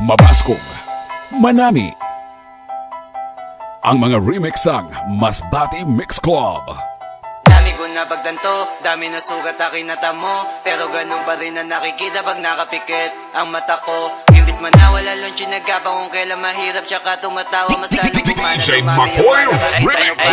Mabaskog, Manami. Ang mga remix ang Masbati Mix Club. Dami ko na pagtanto, dami na sugat aking natamo, pero ganun pa rin na nakikita pag nakapikit ang mata ko. Imbis man nawala lunch yung nagkapa kung kailan mahirap, tsaka tumatawa mas lalong kumana. DJ Makoy Remix.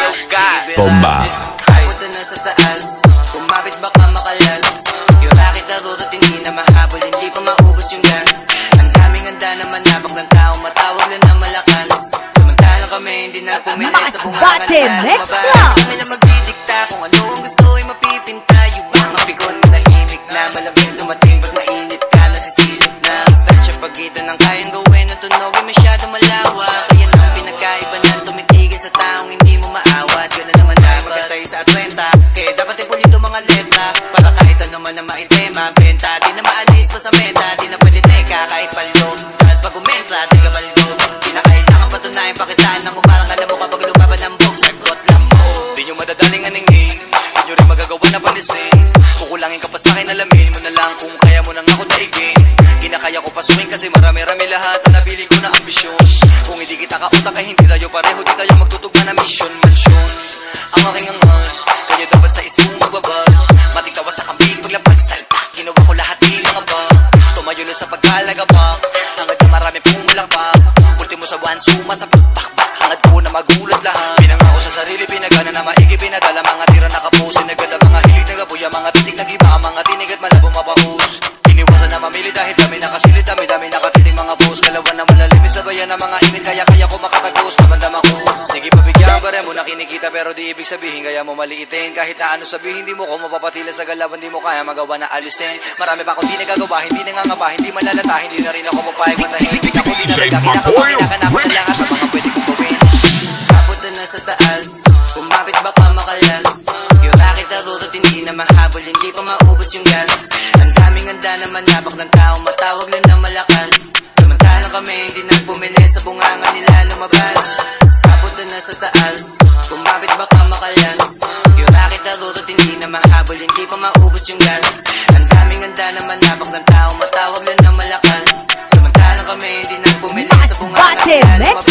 Bombas. Punta na sa taas, kumapit baka makalas. Yung racket na rurot hindi na mahabol, hindi pa maubos yung gas. Ang daming handa na manabak ng tao, matawag lang na malakas. Samantalang kami hindi na pumili sa bungangan na lumabas. Kami na magdidikta kung ano ang gusto ay mapipinta. Yung mga pikon manahimik na malamig dumating pag mainit ka, nasisilip na distansya pagitan ng kayang gawin. Ang tunog ay masyado malawa, kaya nang pinagkaiba na tumitigil sa taong hindi mo maawat. Gano'n naman dapat magkatay sa 20, kaya dapat ipulito mga letra para kahit ano man na maitema. Benta, di na maalis pa sa meta, di na pwede teka kahit paldo. Dahil pag umentra, di ka baldo. Di na kailangan patunayan pakitaan ng umarang alam mo kapag lumaban ng box. Sagot lang mo, di nyo madadaling aningin, di nyo rin magagawa na panisin. Kukulangin ka pa sa'kin, alamin mo na lang kung kaya mo nang ako daigin. Kinakaya ko pasukin kasi marami-rami lahat ang nabili ko na ambisyon. Kung hindi kita kautak ay hindi tayo pareho, di tayo magtutugma na mission. Mansyon ang aking angan, kaya dapat sa isto magbabag. Matigtawa sa kambing, paglapag salpak, ginawa ko lahat di nangabag. Tumayo na sa pagkalagabak, hangad na marami pumalakpak. Ultimo sa buwan, suma sa pagpakbak, hangad ko na magulat lahat. Pinangako sa sarili, pinagana na maigi, pinadala mga tira nakapusin. Nagada mga hilig, nagabuya, mga titik nagiba, ang mga tinig at malabo mapahus. Iniwasan na mamili dahil dami nakasilid, dami nakatiting mga boss. Kalawan na malalimit sa bayan ng mga init, kaya ko makatagos, damandama ko. Sige pabigyan pa rin mo na kinikita, pero di ibig sabihin kaya mo maliitin. Kahit na ano sabihin, di mo ko mapapatila sa galawan, di mo kaya magawa na alisin. Marami pa akong di nagagawa, hindi nangangaba, hindi malalata, hindi na rin ako mapayag matahimik. Ako di na rin kinakapag na lang sa mga pwede kong gawin. Papunta na sa taas, kumapit baka makalas. Yung racket na rurot hindi na mahabol, hindi pa maubos yung gas. Ang daming handa na manabak ng tao, matawag lang na malakas. Samantalang kami hindi na pumili sa bunganga nila lumabas. Papunta na sa taas, kumapit baka makalas. Yung racket na rurot hindi na mahabol, hindi pa maubos yung gas. Ang daming handa na manabak ng tao, matawag lang na malakas. Samantalang kami hindi na pumili sa bunganga nila lumabas.